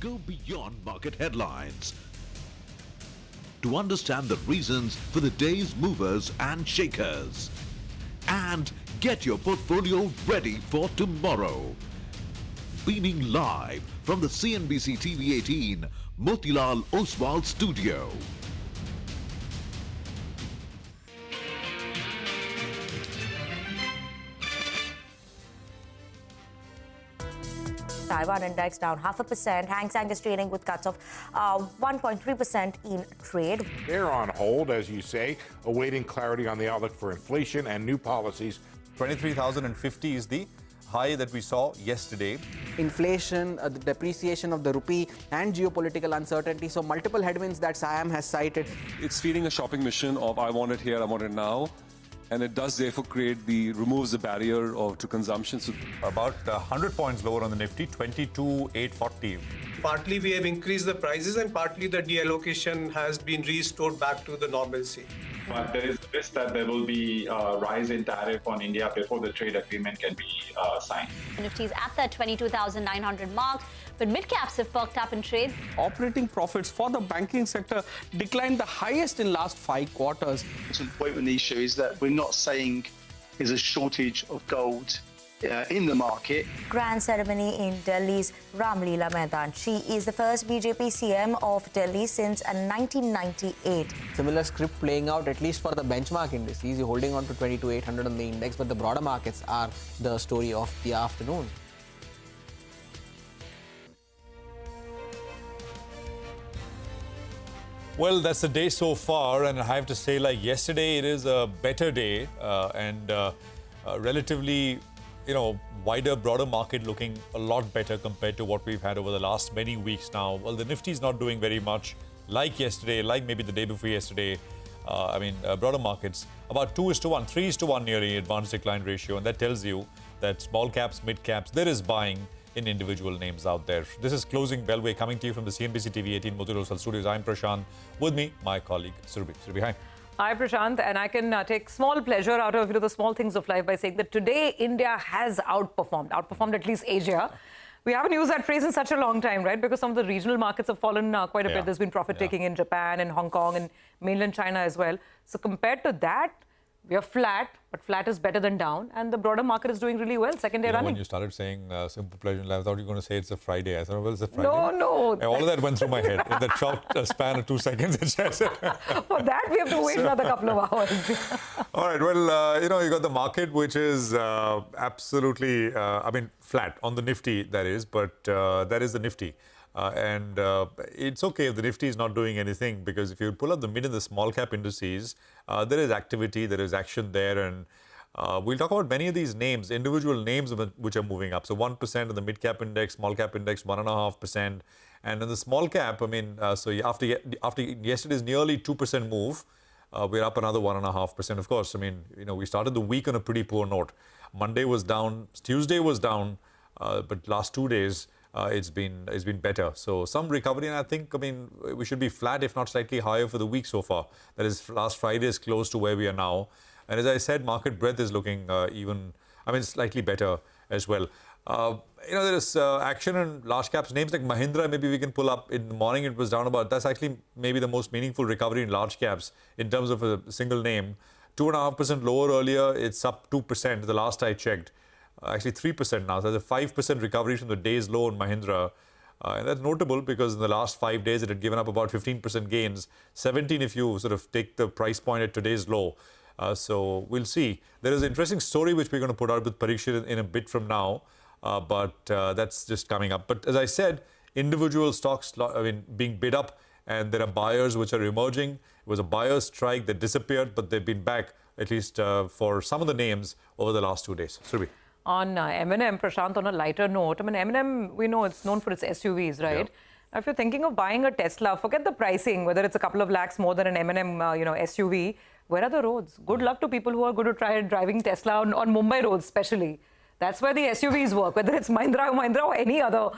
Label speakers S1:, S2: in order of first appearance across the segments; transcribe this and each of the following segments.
S1: Go beyond market headlines to understand the reasons for the day's movers and shakers. And get your portfolio ready for tomorrow. Beaming live from the CNBC-TV18 Motilal Oswal studio.
S2: Taiwan index down 0.5%. Hang Seng is trading with cuts of 1.3% in trade.
S3: They're on hold, as you say, awaiting clarity on the outlook for inflation and new policies.
S4: 23,050 is the high that we saw yesterday.
S5: Inflation, the depreciation of the rupee and geopolitical uncertainty. So multiple headwinds that Siam has cited.
S6: It's feeding a shopping mission of I want it here, I want it now. And it does therefore removes the barrier to consumption. So
S4: About 100 points lower on the Nifty, 22,840.
S7: Partly we have increased the prices and partly the deallocation has been restored back to the normalcy.
S8: But there is a risk that there will be a rise in tariff on India before the trade agreement can be signed.
S9: Nifty is at that 22,900 mark, but midcaps have perked up in trade.
S10: Operating profits for the banking sector declined the highest in last 5 quarters.
S11: The point with the issue is that we're not saying there's a shortage of gold in the market.
S2: Grand ceremony in Delhi's Ramleela Maidan. She is the first BJP CM of Delhi since 1998.
S5: Similar script playing out at least for the benchmark indices. You're holding on to 22,800 on the index, but the broader markets are the story of the afternoon.
S4: Well, that's the day so far, and I have to say, like yesterday, it is a better day and relatively, wider, broader market looking a lot better compared to what we've had over the last many weeks now. Well, the Nifty is not doing very much like yesterday, like maybe the day before yesterday. Broader markets, about 2:1, 3:1 nearly advanced decline ratio, and that tells you that small caps, mid caps, there is buying in individual names out there. This is Closing Bell. We're coming to you from the CNBC-TV18 Motilal Oswal studios. I'm Prashant. With me, my colleague Surabhi. Surabhi, hi.
S12: Hi, Prashant, and I can take small pleasure out of the small things of life by saying that today India has outperformed at least Asia. We haven't used that phrase in such a long time, right? Because some of the regional markets have fallen quite a bit. There's been profit-taking in Japan and Hong Kong and mainland China as well. So compared to that, we are flat, but flat is better than down, and the broader market is doing really well. Second day running.
S4: When you started saying simple pleasure in life, I thought you were going to say it's a Friday. I thought, well, it's a Friday.
S12: No.
S4: All of that went through my head in that short span of 2 seconds.
S12: For that, we have to wait another couple of hours.
S4: All right. Well, you got the market, which is absolutely, flat on the Nifty, that is, but that is the Nifty. And it's okay if the Nifty is not doing anything, because if you pull up the mid and the small cap indices, there is activity, there is action there, and we'll talk about many of these names, individual names which are moving up. So 1% in the mid cap index, small cap index 1.5%, and in the small cap, so after yesterday's nearly 2% move, we're up another 1.5%. Of course, we started the week on a pretty poor note. Monday was down, Tuesday was down, but last 2 days. It's been better. So some recovery, and I think, we should be flat, if not slightly higher for the week so far. That is, last Friday is close to where we are now. And as I said, market breadth is looking slightly better as well. There is action in large caps. Names like Mahindra, maybe we can pull up. In the morning, it was down about, that's actually maybe the most meaningful recovery in large caps in terms of a single name. 2.5% lower earlier, it's up 2% the last I checked. Actually 3% now. So there's a 5% recovery from the day's low in Mahindra. And that's notable because in the last 5 days, it had given up about 15% gains. 17 if you sort of take the price point at today's low. So we'll see. There is an interesting story which we're going to put out with Parikshit in a bit from now. But that's just coming up. But as I said, individual stocks being bid up, and there are buyers which are emerging. It was a buyer's strike that disappeared, but they've been back, at least for some of the names, over the last 2 days. Surabhi.
S12: On M&M, Prashant, on a lighter note, M&M, we know it's known for its SUVs, right? Yeah. Now, if you're thinking of buying a Tesla, forget the pricing, whether it's a couple of lakhs more than an M&M, SUV. Where are the roads? Good luck to people who are going to try driving Tesla on Mumbai roads, especially. That's where the SUVs work, whether it's Mahindra or any other,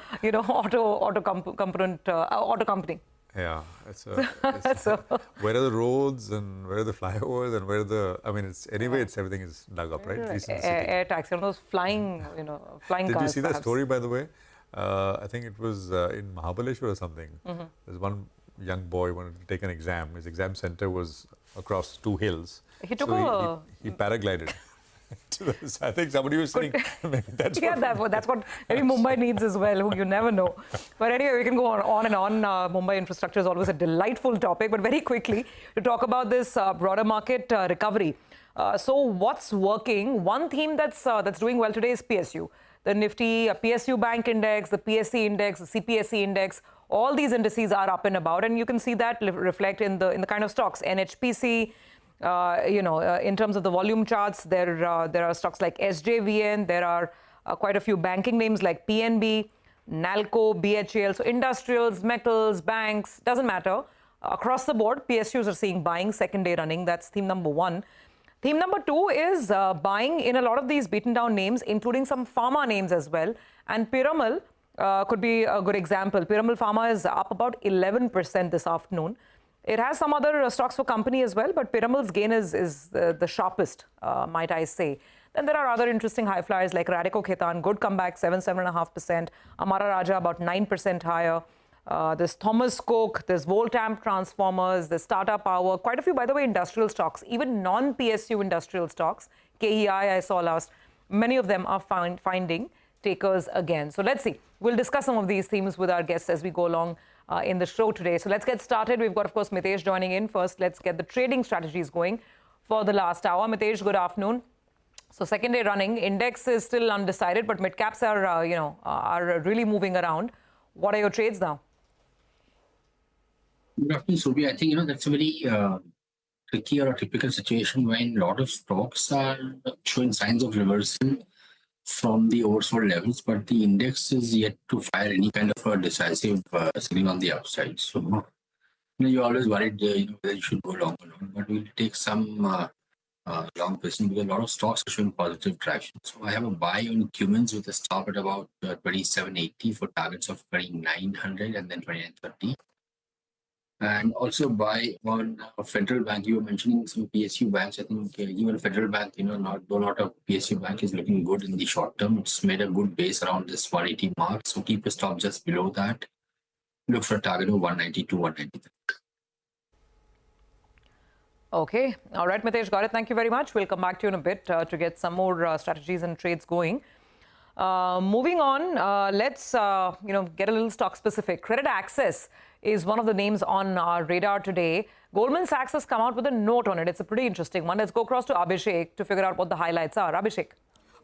S12: auto company.
S4: Yeah, where are the roads and where are the flyovers and where are the? Everything is dug up, right?
S12: Air taxi, one of those flying cars.
S4: Did you see
S12: perhaps.
S4: that story, by the way? I think it was in Mahabaleshwar or something. There's one young boy wanted to take an exam. His exam center was across 2 hills.
S12: He took
S4: he paraglided. I think somebody was saying that's
S12: that's what maybe Mumbai needs as well. You never know. But anyway, we can go on and on. Mumbai infrastructure is always a delightful topic. But very quickly, to talk about this broader market recovery. So what's working? One theme that's doing well today is PSU. The Nifty, PSU Bank Index, the PSE Index, the CPSE Index, all these indices are up and about. And you can see that reflect in the kind of stocks. NHPC, in terms of the volume charts, there are stocks like SJVN. There are quite a few banking names like PNB, Nalco, BHEL. So industrials, metals, banks, doesn't matter. Across the board, PSUs are seeing buying second day running. That's theme number 1. Theme number 2 is buying in a lot of these beaten down names, including some pharma names as well. And Piramal could be a good example. Piramal Pharma is up about 11% this afternoon. It has some other stocks for company as well, but Piramal's gain is the sharpest, might I say. Then there are other interesting high flyers like Radico Khaitan, good comeback, 7.5%. Amara Raja about 9% higher. There's Thomas Cook, there's Voltamp Transformers, there's Tata Power, quite a few, by the way, industrial stocks, even non-PSU industrial stocks. KEI I saw last. Many of them are finding takers again. So let's see. We'll discuss some of these themes with our guests as we go along in the show today. So let's get started. We've got, of course, Mitesh joining in. First, let's get the trading strategies going for the last hour. Mitesh, good afternoon. So second day running, index is still undecided, but midcaps are really moving around. What are your trades now?
S13: Good afternoon, Subi. I think, that's a very tricky or a typical situation when a lot of stocks are showing signs of reversal from the oversold levels, but the index is yet to fire any kind of a decisive signal on the upside. So, you're always worried, whether you should go long or not, but we'll take some long position because a lot of stocks are showing positive traction. So I have a buy on Cummins with a stop at about 2780 for targets of 2900 and then 2930. And also buy on Federal Bank. You were mentioning some PSU banks. I think even Federal Bank, not a PSU bank is looking good in the short term. It's made a good base around this 180 mark. So keep a stop just below that. Look for a target of 192, 193.
S12: Okay. All right, Mitesh, got it. Thank you very much. We'll come back to you in a bit to get some more strategies and trades going. Moving on, let's get a little stock specific. CreditAccess is one of the names on our radar today. Goldman Sachs has come out with a note on it. It's a pretty interesting one. Let's go across to Abhishek to figure out what the highlights are. Abhishek.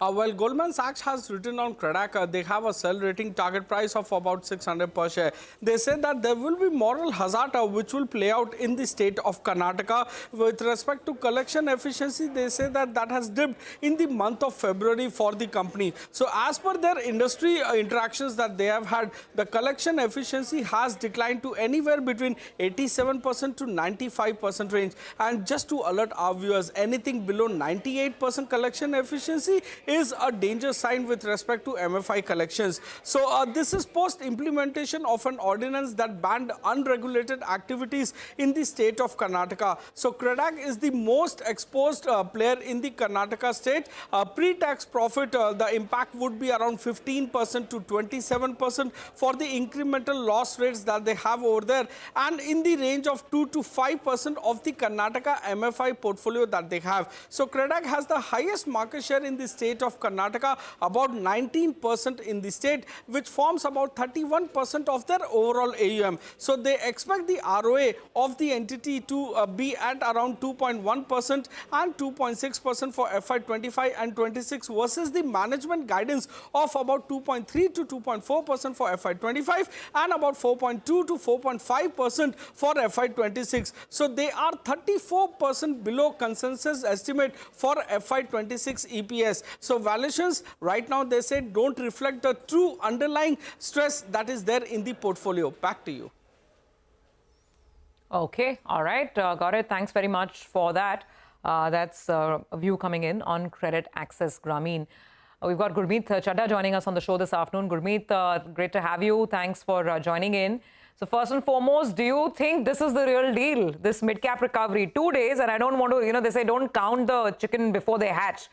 S10: Well, Goldman Sachs has written on CreditAccess, they have a sell rating target price of about 600 per share. They said that there will be moral hazard which will play out in the state of Karnataka. With respect to collection efficiency, they say that has dipped in the month of February for the company. So as per their industry interactions that they have had, the collection efficiency has declined to anywhere between 87% to 95% range. And just to alert our viewers, anything below 98% collection efficiency is a danger sign with respect to MFI collections. So this is post implementation of an ordinance that banned unregulated activities in the state of Karnataka. So CreditAccess is the most exposed player in the Karnataka state. Pre-tax profit, the impact would be around 15% to 27% for the incremental loss rates that they have over there, and in the range of 2 to 5% of the Karnataka MFI portfolio that they have. So CreditAccess has the highest market share in the state of Karnataka, about 19% in the state, which forms about 31% of their overall AUM. So they expect the ROA of the entity to be at around 2.1% and 2.6% for FY25 and 26 versus the management guidance of about 2.3 to 2.4% for FY25 and about 4.2 to 4.5% for FY26. So they are 34% below consensus estimate for FY26 EPS. So valuations right now, they say, don't reflect the true underlying stress that is there in the portfolio. Back to you.
S12: Okay. All right. Got it. Thanks very much for that. That's a view coming in on CreditAccess Grameen. We've got Gurmeet Chadha joining us on the show this afternoon. Gurmeet, great to have you. Thanks for joining in. So first and foremost, do you think this is the real deal, this mid-cap recovery? 2 days, and I don't want to, they say don't count the chicken before they hatch.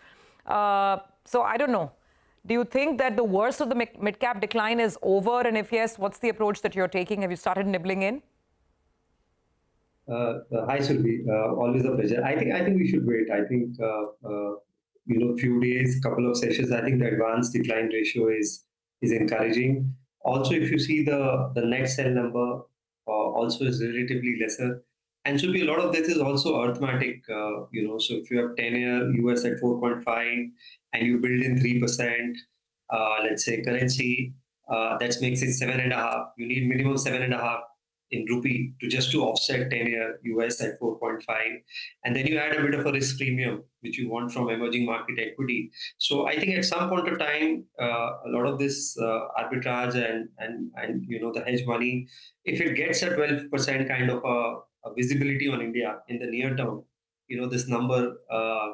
S12: So I don't know. Do you think that the worst of the mid-cap decline is over? And if yes, what's the approach that you're taking? Have you started nibbling in?
S14: Hi, Surabhi. Always a pleasure. I think we should wait. I think few days, couple of sessions. I think the advanced decline ratio is encouraging. Also, if you see the net sell number, also is relatively lesser. And should be a lot of this is also arithmetic. So if you have 10-year US at 4.5 and you build in 3%, let's say currency, that makes it 7.5. You need minimum 7.5 in rupee to offset 10-year US at 4.5, and then you add a bit of a risk premium which you want from emerging market equity. So I think at some point of time, a lot of this arbitrage and the hedge money, if it gets a 12% kind of a visibility on India in the near term, this number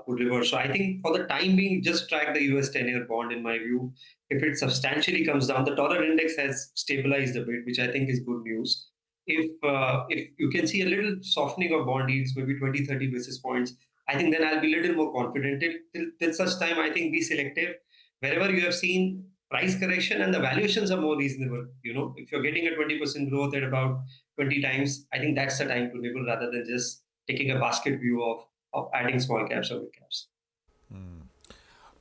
S14: could reverse. So I think for the time being, just track the US 10-year bond in my view. If it substantially comes down, the dollar index has stabilized a bit, which I think is good news. If you can see a little softening of bond yields, maybe 20-30 basis points, I think then I'll be a little more confident. Till such time, I think be selective. Wherever you have seen price correction and the valuations are more reasonable, if you're getting a 20% growth at about 20 times, I think that's the time to nibble rather than just taking a basket view of adding small caps or mid caps.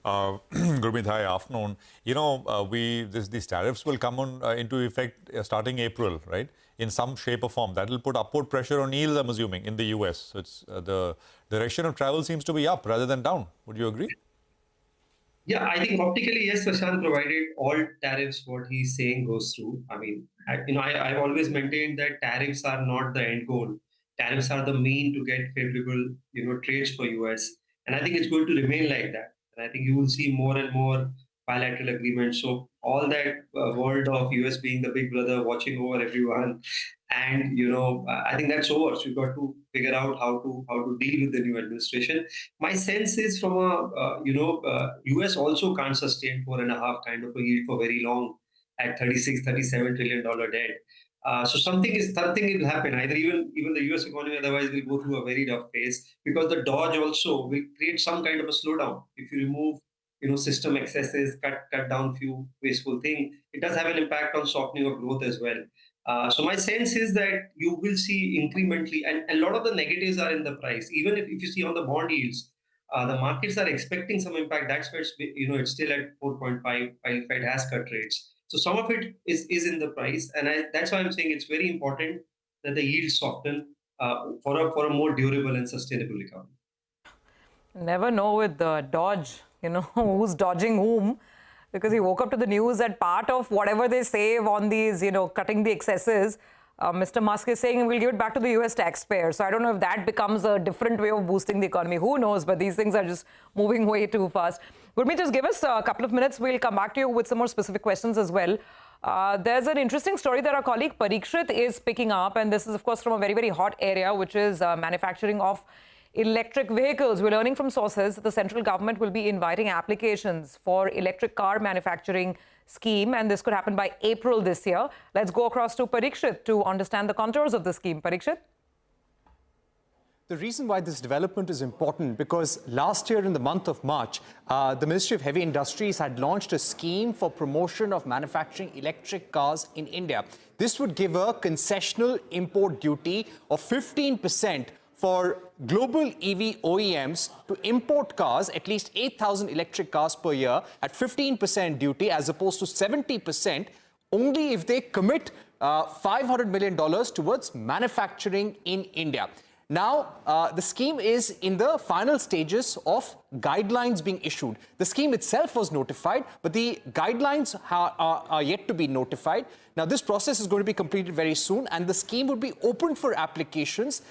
S4: Gurmeet, hi, afternoon. These tariffs will come into effect starting April, right? In some shape or form. That will put upward pressure on yields, I'm assuming, in the US. So it's the direction of travel seems to be up rather than down. Would you agree?
S14: Yeah, I think optically, yes, Prashant, provided all tariffs, what he's saying goes through. I mean, I've always maintained that tariffs are not the end goal. Tariffs are the mean to get favorable, trades for US. And I think it's going to remain like that. And I think you will see more and more bilateral agreements. So all that world of US being the big brother watching over everyone, and I think that's over. So you've got to figure out how to deal with the new administration. My sense is from US also can't sustain 4.5 kind of a yield for very long at $36-37 trillion debt. So something will happen. Either even the US economy otherwise will go through a very rough phase, because the dodge also will create some kind of a slowdown. If you remove system excesses, cut down few wasteful things, it does have an impact on softening of growth as well. So my sense is that you will see incrementally, and a lot of the negatives are in the price. Even if you see on the bond yields, the markets are expecting some impact. That's where it's still at 4.5 while Fed has cut rates. So some of it is in the price, and that's why I'm saying it's very important that the yields soften for a more durable and sustainable recovery.
S12: Never know with the dodge, who's dodging whom, because he woke up to the news that part of whatever they save on these, cutting the excesses, Mr. Musk is saying we'll give it back to the US taxpayer. So I don't know if that becomes a different way of boosting the economy. Who knows? But these things are just moving way too fast. Gurmeet, just give us a couple of minutes. We'll come back to you with some more specific questions as well. There's an interesting story that our colleague Parikshit is picking up. And this is, of course, from a very, very hot area, which is manufacturing of electric vehicles. We're learning from sources that the central government will be inviting applications for electric car manufacturing scheme, and this could happen by April this year. Let's go across to Parikshit to understand the contours of the scheme. Parikshit?
S15: The reason why this development is important, because last year in the month of March, the Ministry of Heavy Industries had launched a scheme for promotion of manufacturing electric cars in India. This would give a concessional import duty of 15% for global EV OEMs to import cars, at least 8,000 electric cars per year at 15% duty, as opposed to 70%, only if they commit $500 million towards manufacturing in India. Now, the scheme is in the final stages of guidelines being issued. The scheme itself was notified, but the guidelines are yet to be notified. Now, this process is going to be completed very soon, and the scheme will be open for applications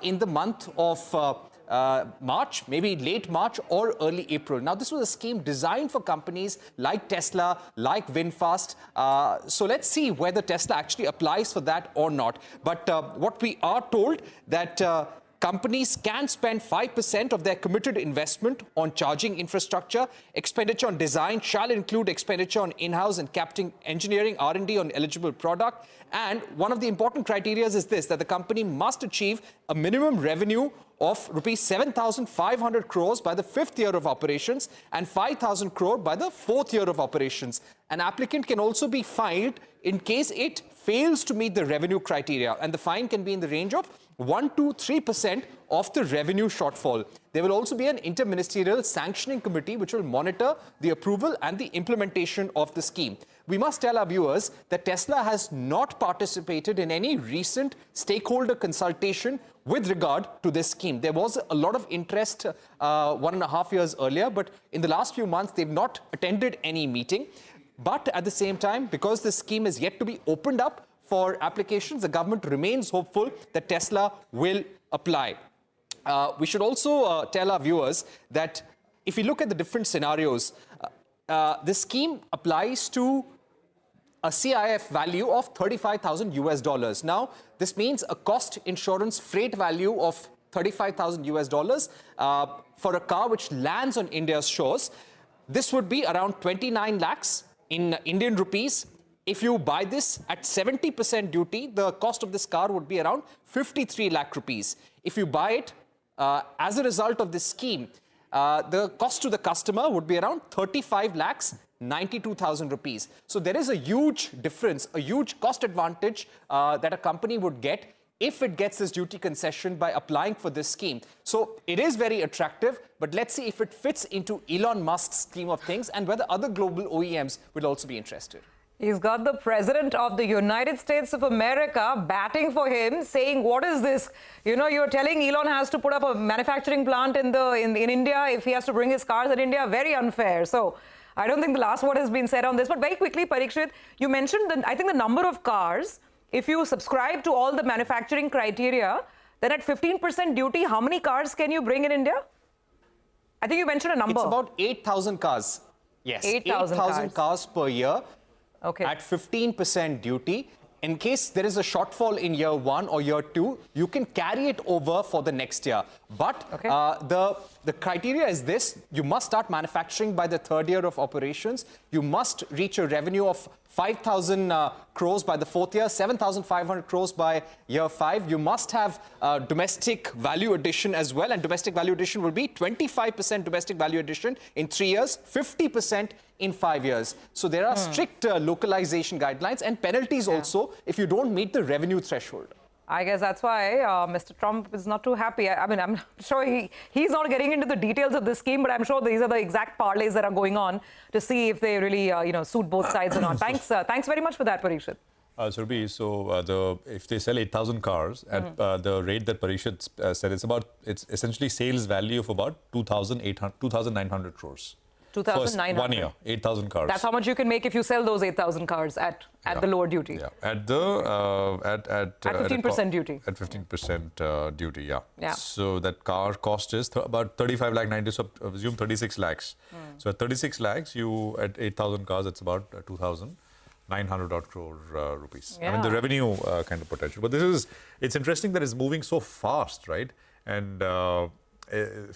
S15: in the month of March, maybe late March or early April. Now, this was a scheme designed for companies like Tesla, like VinFast. So let's see whether Tesla actually applies for that or not. But what we are told that companies can spend 5% of their committed investment on charging infrastructure. Expenditure on design shall include expenditure on in-house and captain engineering R&D on eligible product. And one of the important criteria is this, that the company must achieve a minimum revenue of rupees 7,500 crores by the 5th year of operations and 5,000 crore by the 4th year of operations. An applicant can also be fined in case it fails to meet the revenue criteria, and the fine can be in the range of 1 to 3% of the revenue shortfall. There will also be an interministerial sanctioning committee which will monitor the approval and the implementation of the scheme. We must tell our viewers that Tesla has not participated in any recent stakeholder consultation with regard to this scheme. There was a lot of interest 1.5 years earlier, but in the last few months, they've not attended any meeting. But at the same time, because this scheme is yet to be opened up for applications, the government remains hopeful that Tesla will apply. We should also tell our viewers that if you look at the different scenarios, this scheme applies to a CIF value of 35,000 US dollars. Now, this means a cost insurance freight value of 35,000 US dollars for a car which lands on India's shores. This would be around 29 lakhs in Indian rupees. If you buy this at 70% duty, the cost of this car would be around 53 lakh rupees. If you buy it as a result of this scheme, the cost to the customer would be around 35 lakhs 92,000 rupees. So there is a huge difference, a huge cost advantage that a company would get if it gets this duty concession by applying for this scheme. So it is very attractive, but let's see if it fits into Elon Musk's scheme of things and whether other global OEMs will also be interested.
S12: He's got the President of the United States of America batting for him, saying, what is this? You know, you're telling Elon has to put up a manufacturing plant in India if he has to bring his cars in India. Very unfair. So I don't think the last word has been said on this. But very quickly, Parikshit, you mentioned, I think, the number of cars. If you subscribe to all the manufacturing criteria, then at 15% duty, how many cars can you bring in India? I think you mentioned a number.
S15: It's about 8,000 cars. Yes,
S12: 8,000
S15: cars per year.
S12: Okay.
S15: At 15% duty. In case there is a shortfall in year 1 or year 2, you can carry it over for the next year. But the criteria is this: you must start manufacturing by the 3rd year of operations. You must reach a revenue of 5,000 crores by the 4th year, 7,500 crores by year 5. You must have domestic value addition as well, and domestic value addition will be 25% domestic value addition in 3 years, 50% in 5 years. So there are strict localization guidelines and penalties also if you don't meet the revenue threshold.
S12: I guess that's why Mr. Trump is not too happy. I mean, I'm sure he's not getting into the details of this scheme, but I'm sure these are the exact parlays that are going on to see if they really, suit both sides or not. Thanks very much for that, Parikshit.
S4: If they sell 8,000 cars at the rate that Parikshit said, it's essentially sales value of about 2,900 crores.
S12: 2,900.
S4: 1 year, 8,000 cars.
S12: That's how much you can make if you sell those 8,000 cars at the lower duty.
S4: Yeah, at 15%
S12: duty.
S4: At 15% duty,
S12: yeah.
S4: So that car cost is about 35 lakh 90, so assume 36 lakhs. So at 36 lakhs, at 8,000 cars, it's about 2,900 odd crore rupees.
S12: Yeah.
S4: I mean, the revenue kind of potential. But it's interesting that it's moving so fast, right? And of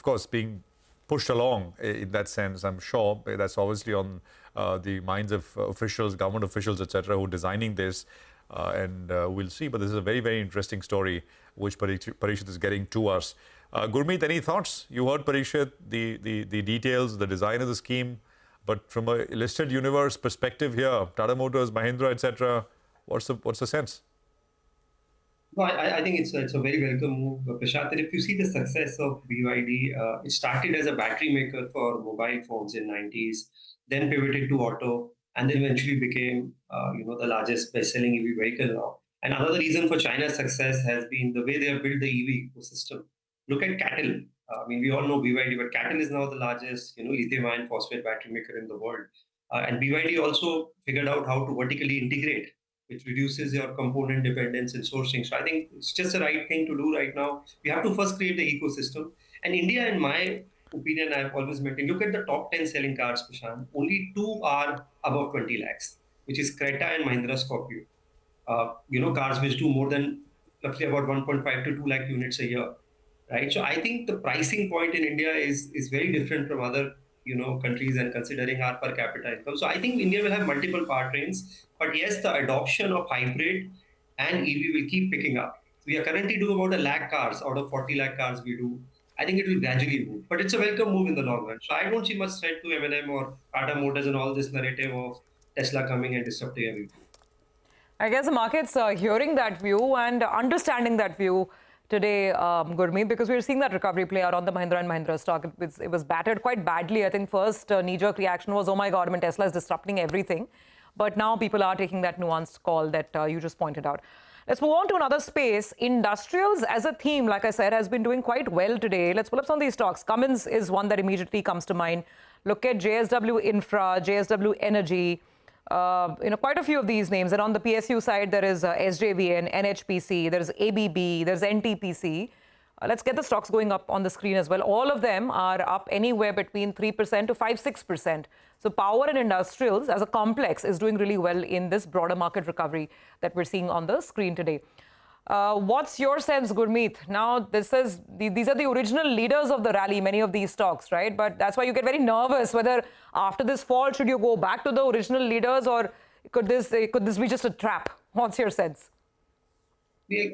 S4: course, being pushed along in that sense, I'm sure that's obviously on the minds of officials, government officials, etc., who are designing this, and we'll see. But this is a very, very interesting story which Parikshit is getting to us. Gurmeet, any thoughts? You heard Parikshit, the details, the design of the scheme, but from a listed universe perspective here, Tata Motors, Mahindra, etc., what's the sense?
S14: No, I think it's a very welcome move, Prashant. And if you see the success of BYD, it started as a battery maker for mobile phones in 90s, then pivoted to auto, and then eventually became, the largest best-selling EV vehicle now. And another reason for China's success has been the way they have built the EV ecosystem. Look at CATL. We all know BYD, but CATL is now the largest, lithium-ion phosphate battery maker in the world. And BYD also figured out how to vertically integrate, which reduces your component dependence in sourcing. So I think it's just the right thing to do right now. We have to first create the ecosystem. And India, in my opinion, I've always maintained, look at the top 10 selling cars, Prashant. Only 2 are above 20 lakhs, which is Creta and Mahindra Scorpio. Cars which do more than roughly about 1.5 to 2 lakh units a year. right? So I think the pricing point in India is very different from other countries, and considering our per capita income. So I think India will have multiple powertrains, but yes, the adoption of hybrid and EV will keep picking up. We are currently doing about 1 lakh cars out of 40 lakh cars we do. I think it will gradually move, but it's a welcome move in the long run. So I don't see much threat to M&M or Tata Motors and all this narrative of Tesla coming and disrupting everything.
S12: I guess the market's hearing that view and understanding that view today, Gurmeet, because we're seeing that recovery play out on the Mahindra & Mahindra stock. It was battered quite badly. I think first knee-jerk reaction was, oh my God, I mean, Tesla is disrupting everything. But now people are taking that nuanced call that you just pointed out. Let's move on to another space. Industrials as a theme, like I said, has been doing quite well today. Let's pull up some of these stocks. Cummins is one that immediately comes to mind. Look at JSW Infra, JSW Energy, quite a few of these names. And on the PSU side, there is SJVN, NHPC, there's ABB, there's NTPC. Let's get the stocks going up on the screen as well. All of them are up anywhere between 3% to 5-6%. So power and industrials as a complex is doing really well in this broader market recovery that we're seeing on the screen today. What's your sense, Gurmeet? Now, these are the original leaders of the rally, many of these stocks, right? But that's why you get very nervous whether after this fall, should you go back to the original leaders, or could this be just a trap? What's your sense?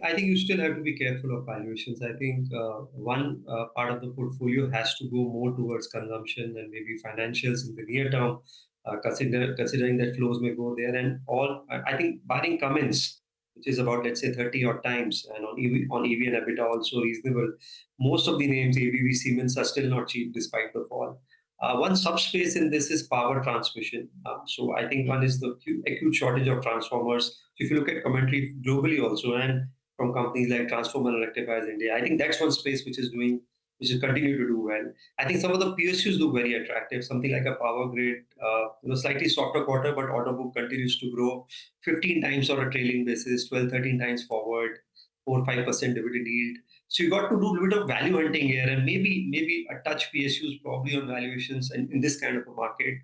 S14: I think you still have to be careful of valuations. I think one part of the portfolio has to go more towards consumption and maybe financials in the near term, considering that flows may go there. And I think barring Cummins, which is about, let's say, 30 odd times, and on EV and EBITDA also reasonable, most of the names, ABB, Siemens, are still not cheap despite the fall. One subspace in this is power transmission. So I think one is the acute shortage of transformers. So if you look at commentary globally also, and from companies like Transformer and Rectifiers India, I think that's one space which is continue to do well. I think some of the PSUs look very attractive. Something like a Power Grid, slightly softer quarter, but order book continues to grow 15 times on a trailing basis, 12-13 times forward, 4-5% dividend yield. So you got to do a little bit of value hunting here, and maybe a touch PSUs probably on valuations, and in this kind of a market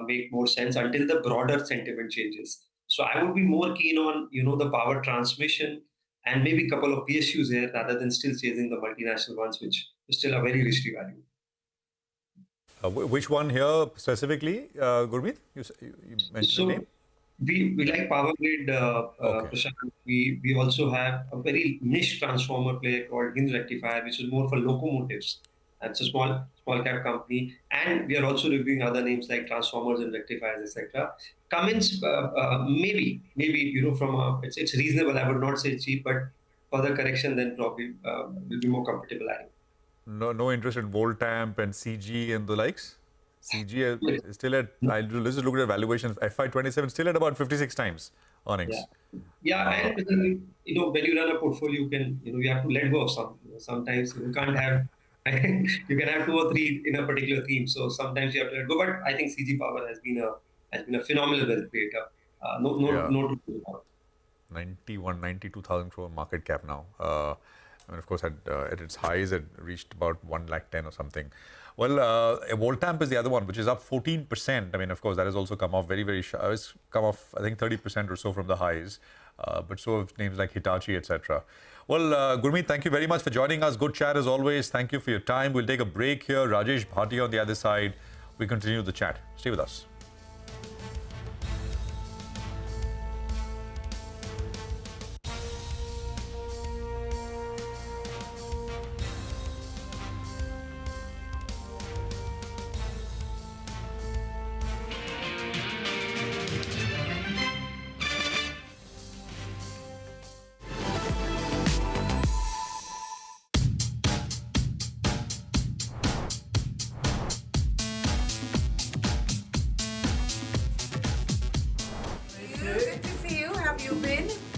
S14: make more sense until the broader sentiment changes. So I would be more keen on the power transmission and maybe a couple of PSUs here rather than still chasing the multinational ones, which still are very richly valued.
S4: Which one here specifically, Gurmeet? You mentioned the name.
S14: We like Power Grid, Prashant. We also have a very niche transformer player called Hind Rectifier, which is more for locomotives. It's a small cap company, and we are also reviewing other names like transformers and rectifiers, etc. Cummins, maybe it's reasonable. I would not say cheap, but further correction then probably will be more comfortable adding.
S4: No interest in Voltamp and CG and the likes. CG is still at, let's just look at valuation, FY27 still at about 56 times earnings.
S14: Yeah, and when you run a portfolio, you have to let go of some. Sometimes you can't have, you can have 2 or 3 in a particular theme. So sometimes you have to let go. But I think CG Power has been a phenomenal wealth creator. No to do about.
S4: 92,000 crore market cap now. And of course, at its highs, it reached about 110,000 or something. Well, Voltamp is the other one, which is up 14%. I mean, of course, that has also come off very, very sharp. It's come off, I think, 30% or so from the highs. But so have names like Hitachi, etc. Well, Gurmeet, thank you very much for joining us. Good chat as always. Thank you for your time. We'll take a break here. Rajesh Bhatia on the other side. We continue the chat. Stay with us.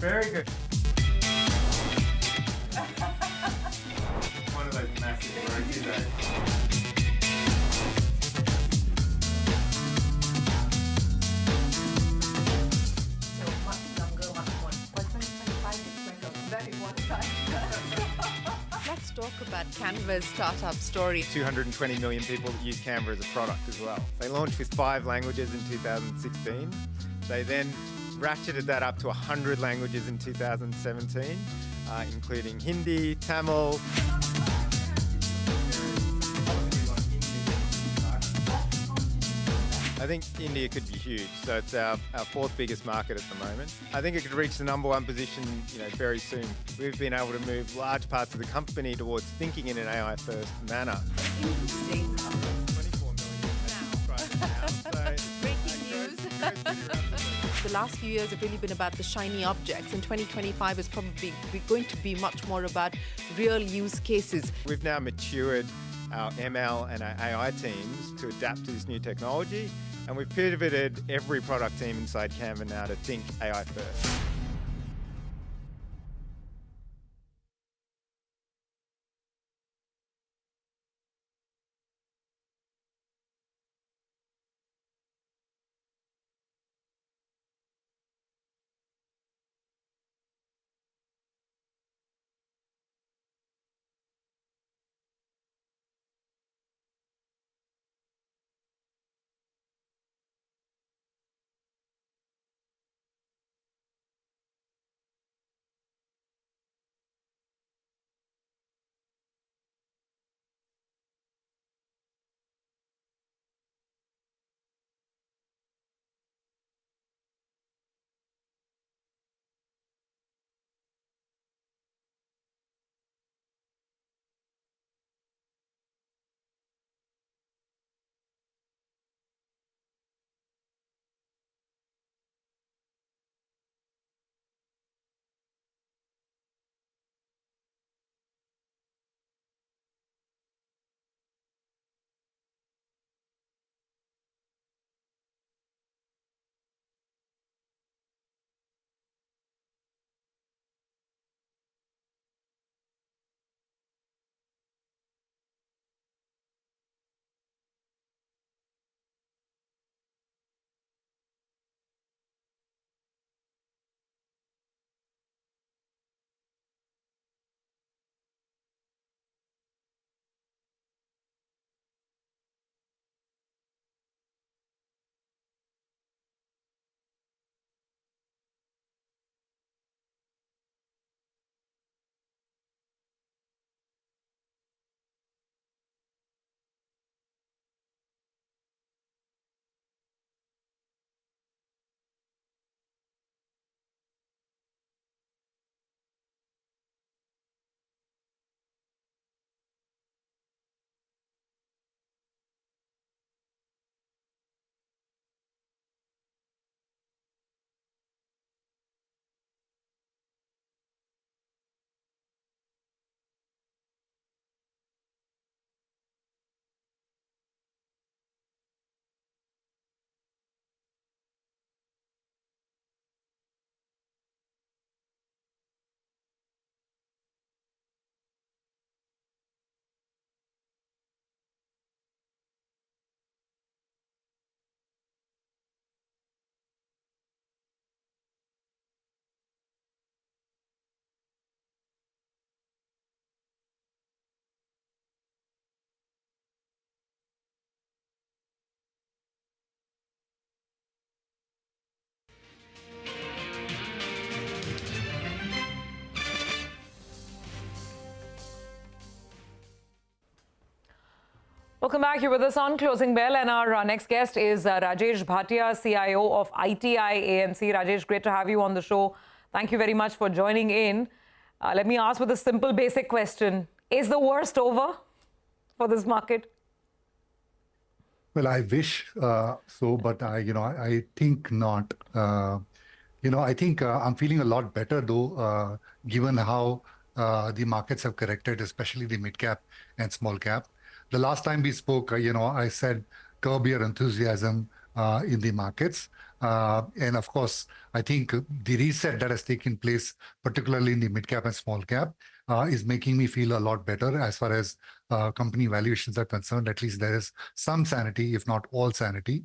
S16: Very good. One of those massive roads today.
S17: So much longer, much more. By 2025, it's going to very one time.
S18: Let's talk about Canva's startup story.
S16: 220 million people that use Canva as a product as well. They launched with 5 languages in 2016. They then ratcheted that up to 100 languages in 2017, including Hindi, Tamil. I think India could be huge. So it's our fourth biggest market at the moment. I think it could reach the #1 position, very soon. We've been able to move large parts of the company towards thinking in an AI-first manner.
S18: The last few years have really been about the shiny objects, and 2025 is probably going to be much more about real use cases.
S16: We've now matured our ML and our AI teams to adapt to this new technology, and we've pivoted every product team inside Canva now to think AI first.
S12: Welcome back. You're with us on Closing Bell, and our next guest is Rajesh Bhatia, CIO of ITI AMC. Rajesh, great to have you on the show. Thank you very much for joining in. Let me ask with a simple, basic question. Is the worst over for this market?
S19: Well, I wish so, but I think not. I think I'm feeling a lot better though, given how the markets have corrected, especially the mid-cap and small cap. The last time we spoke, I said curb your enthusiasm in the markets. And of course, I think the reset that has taken place, particularly in the mid-cap and small cap, is making me feel a lot better as far as company valuations are concerned. At least there is some sanity, if not all sanity.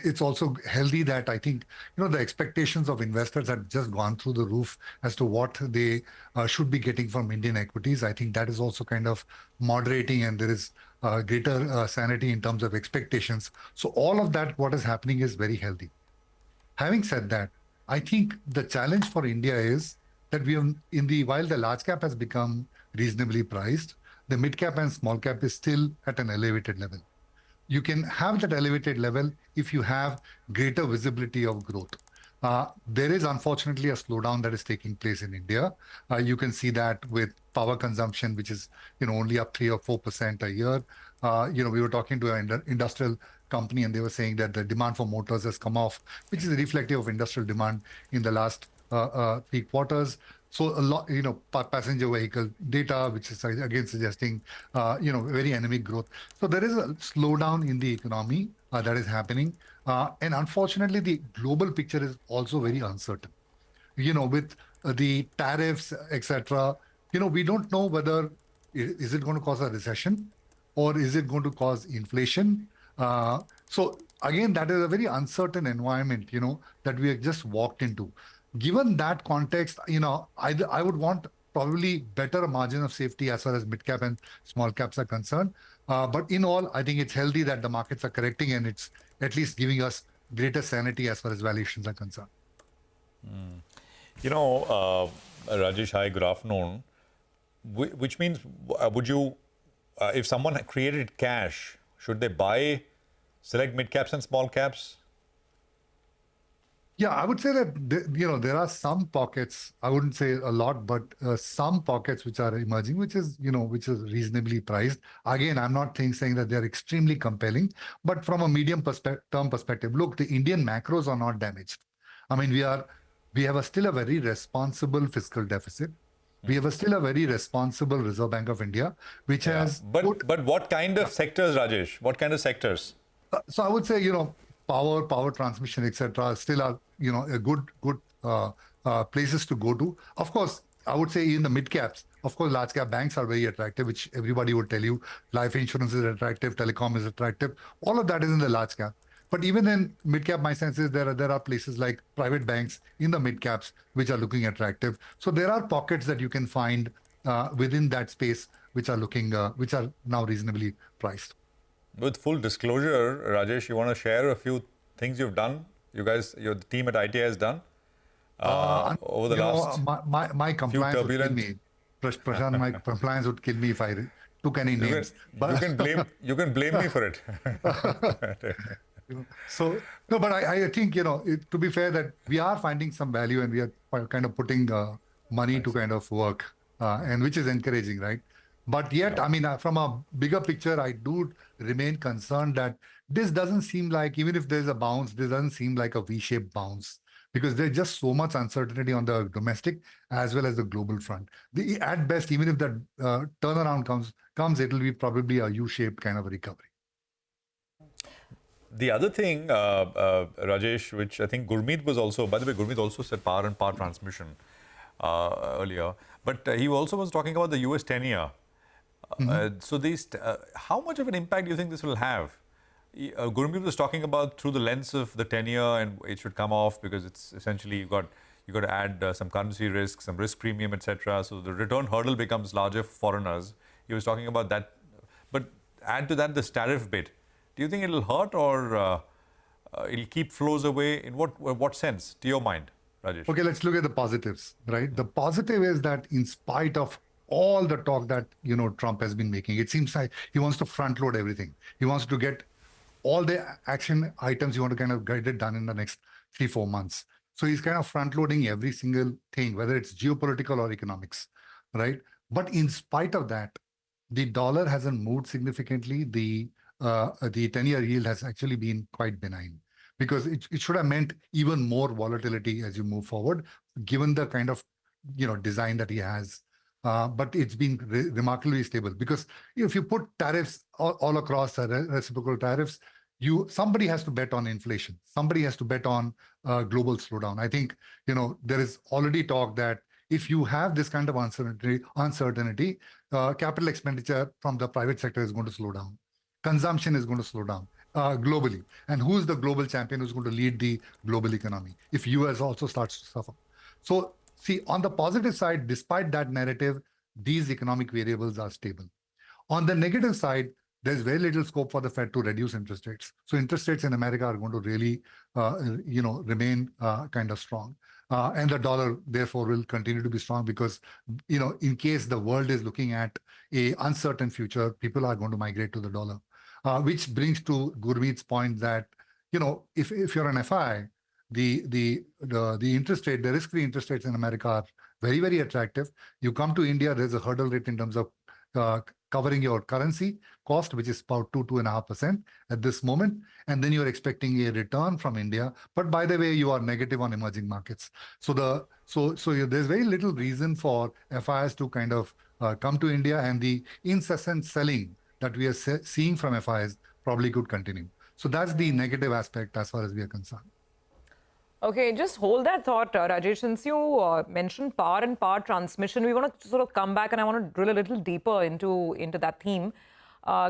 S19: It's also healthy that I think, the expectations of investors have just gone through the roof as to what they should be getting from Indian equities. I think that is also kind of moderating, and there is greater sanity in terms of expectations. So all of that, what is happening is very healthy. Having said that, I think the challenge for India is that we have, while the large cap has become reasonably priced, the mid cap and small cap is still at an elevated level. you can have that elevated level if you have greater visibility of growth. There is unfortunately a slowdown that is taking place in India. You can see that with power consumption, which is only up 3 or 4% a year. We were talking to an industrial company, and they were saying that the demand for motors has come off, which is reflective of industrial demand in the last 3 quarters. So a lot, passenger vehicle data, which is again suggesting, very anemic growth. So there is a slowdown in the economy that is happening. And unfortunately, the global picture is also very uncertain. With the tariffs, etc., we don't know whether is it going to cause a recession or is it going to cause inflation. So again, that is a very uncertain environment, that we have just walked into. Given that context, I would want probably better margin of safety as far as mid-cap and small caps are concerned. But in all, I think it's healthy that the markets are correcting, and it's at least giving us greater sanity as far as valuations are concerned.
S4: Rajesh, hi, good afternoon. Which means, would you, if someone created cash, should they buy select mid-caps and small caps?
S19: Yeah, I would say that, there are some pockets, I wouldn't say a lot, but some pockets which are emerging, which is reasonably priced. Again, I'm not saying that they're extremely compelling, but from a medium term perspective, look, the Indian macros are not damaged. I mean, we have still a very responsible fiscal deficit. We have still a very responsible Reserve Bank of India, which has...
S4: But what kind of sectors, Rajesh? What kind of sectors?
S19: So I would say, power transmission, etc., still are a good places to go to. Of course, I would say in the mid caps, of course, large cap banks are very attractive, which everybody would tell you. Life insurance is attractive, telecom is attractive. All of that is in the large cap. But even in mid cap, my sense is there are places like private banks in the mid caps which are looking attractive. So there are pockets that you can find within that space which are now reasonably priced.
S4: With full disclosure, Rajesh, you want to share a few things you've done? You guys, your team at ITI has done over the last
S19: my compliance would kill me. Prashant, my compliance would kill me if I took any names.
S4: You can blame me for it.
S19: So no, but I think to be fair, that we are finding some value and we are kind of putting money to kind of work, and which is encouraging, right? But yet, I mean, from a bigger picture, I do remain concerned that this doesn't seem like, even if there's a bounce, this doesn't seem like a V-shaped bounce, because there's just so much uncertainty on the domestic as well as the global front. At best, even if the turnaround comes, it will be probably a U-shaped kind of recovery.
S4: The other thing, Rajesh, which I think Gurmeet was also, by the way, Gurmeet also said power and power transmission earlier, but he also was talking about the US 10-year. So how much of an impact do you think this will have? Gurmeet was talking about through the lens of the 10-year, and it should come off because it's essentially you got to add some currency risk, some risk premium, etc. So the return hurdle becomes larger for foreigners. He was talking about that, but add to that this tariff bit. Do you think it'll hurt or it'll keep flows away? In what sense, to your mind, Rajesh?
S19: Okay, let's look at the positives, right? The positive is that in spite of all the talk that Trump has been making, it seems like he wants to front load everything. He wants to get all the action items you want to kind of get it done in the next 3-4 months. So he's kind of front loading every single thing, whether it's geopolitical or economics, right? But in spite of that, the dollar hasn't moved significantly. The 10-year yield has actually been quite benign, because it should have meant even more volatility as you move forward, given the kind of design that he has. But it's been remarkably stable, because if you put tariffs all across, reciprocal tariffs, somebody has to bet on inflation. Somebody has to bet on global slowdown. I think there is already talk that if you have this kind of uncertainty, capital expenditure from the private sector is going to slow down. Consumption is going to slow down globally. And who is the global champion who's going to lead the global economy if US also starts to suffer? So see, on the positive side, despite that narrative, these economic variables are stable. On the negative side, there's very little scope for the Fed to reduce interest rates. So interest rates in America are going to really, remain kind of strong. And the dollar, therefore, will continue to be strong because, in case the world is looking at an uncertain future, people are going to migrate to the dollar. which brings to Gurmeet's point that, if you're an FI, the interest rate, the risk-free interest rates in America are very, very attractive. You come to India, there's a hurdle rate in terms of covering your currency cost, which is about 2.5% at this moment. And then you're expecting a return from India. But by the way, you are negative on emerging markets. So there's very little reason for FIs to kind of come to India, and the incessant selling that we are seeing from FIs probably could continue. So that's the negative aspect as far as we are concerned.
S12: Okay, just hold that thought, Rajesh. Since you mentioned power and power transmission, we want to sort of come back and I want to drill a little deeper into that theme.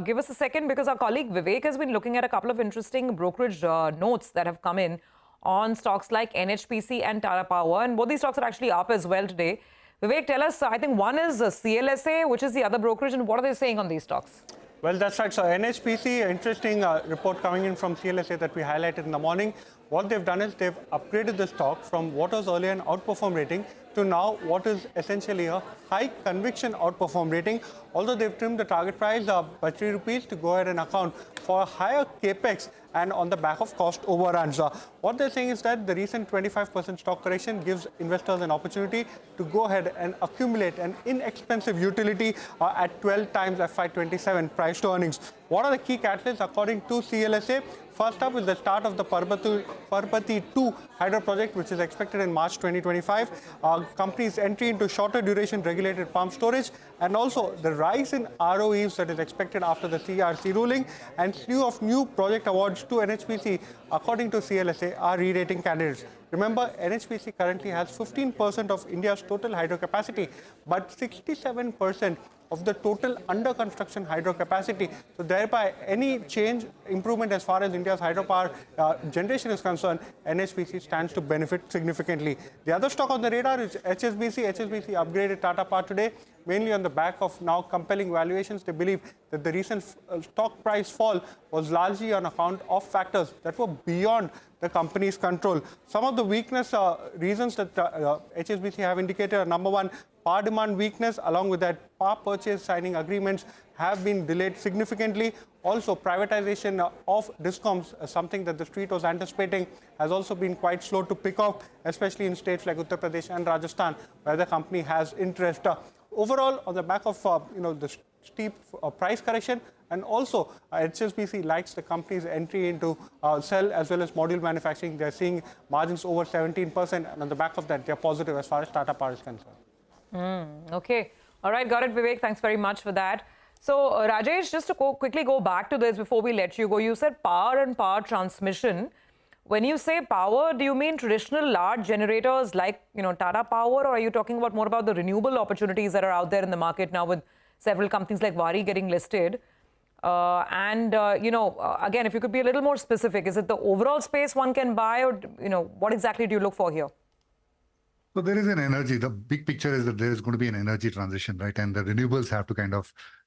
S12: Give us a second, because our colleague Vivek has been looking at a couple of interesting brokerage notes that have come in on stocks like NHPC and Tata Power, and both these stocks are actually up as well today. Vivek, tell us, I think one is CLSA, which is the other brokerage, and what are they saying on these stocks?
S10: Well, that's right. So NHPC, interesting report coming in from CLSA that we highlighted in the morning. What they've done is they've upgraded the stock from what was earlier an outperform rating to now what is essentially a high conviction outperform rating. Although they've trimmed the target price by 3 rupees to go ahead and account for a higher capex and on the back of cost overruns. What they're saying is that the recent 25% stock correction gives investors an opportunity to go ahead and accumulate an inexpensive utility at 12 times FY27 price to earnings. What are the key catalysts according to CLSA? First up is the start of the Parvati 2 hydro project, which is expected in March 2025. Company's entry into shorter duration regulated pump storage, and also the rise in ROEs that is expected after the CRC ruling, and slew of new project awards to NHPC, according to CLSA, are re-rating candidates. Remember, NHPC currently has 15% of India's total hydro capacity, but 67% of the total under construction hydro capacity. So thereby, any change, improvement as far as India's hydropower generation is concerned, NHPC stands to benefit significantly. The other stock on the radar is HSBC. HSBC upgraded Tata Power today, mainly on the back of now compelling valuations. They believe that the recent stock price fall was largely on account of factors that were beyond the company's control. Some of the weakness reasons that HSBC have indicated are: number one, power demand weakness, along with that power purchase signing agreements have been delayed significantly. Also, privatization of discoms, something that the street was anticipating, has also been quite slow to pick up, especially in states like Uttar Pradesh and Rajasthan, where the company has interest. Overall, on the back of the steep price correction, and also HSBC likes the company's entry into cell as well as module manufacturing. They're seeing margins over 17%, and on the back of that, they're positive as far as Tata Power is concerned.
S12: Okay. All right, got it, Vivek. Thanks very much for that. So, Rajesh, just to quickly go back to this before we let you go, you said power and power transmission. When you say power, do you mean traditional large generators like, Tata Power, or are you talking about more about the renewable opportunities that are out there in the market now with several companies like Wari getting listed? Again, if you could be a little more specific, is it the overall space one can buy, or, what exactly do you look for here?
S19: So there is an energy. The big picture is that there is going to be an energy transition, right? And the renewables have to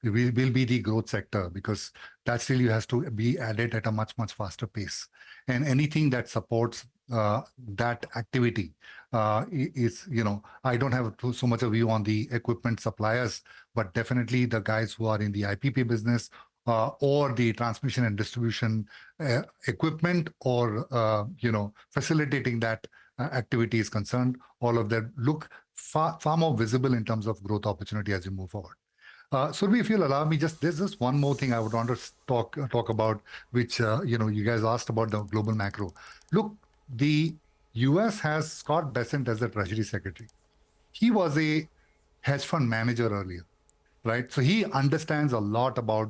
S19: will be the growth sector, because that still has to be added at a much, much faster pace. And anything that supports that activity is, I don't have so much a view on the equipment suppliers, but definitely the guys who are in the IPP business or the transmission and distribution equipment, or, facilitating that activity is concerned, all of that look far more visible in terms of growth opportunity as you move forward. Surabhi, if you'll allow me, there's just one more thing I would want to talk about, which you guys asked about the global macro. Look, the US has Scott Bessent as the Treasury Secretary. He was a hedge fund manager earlier, right? So he understands a lot about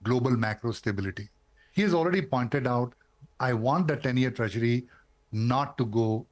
S19: global macro stability. He has already pointed out, I want the 10-year Treasury not to go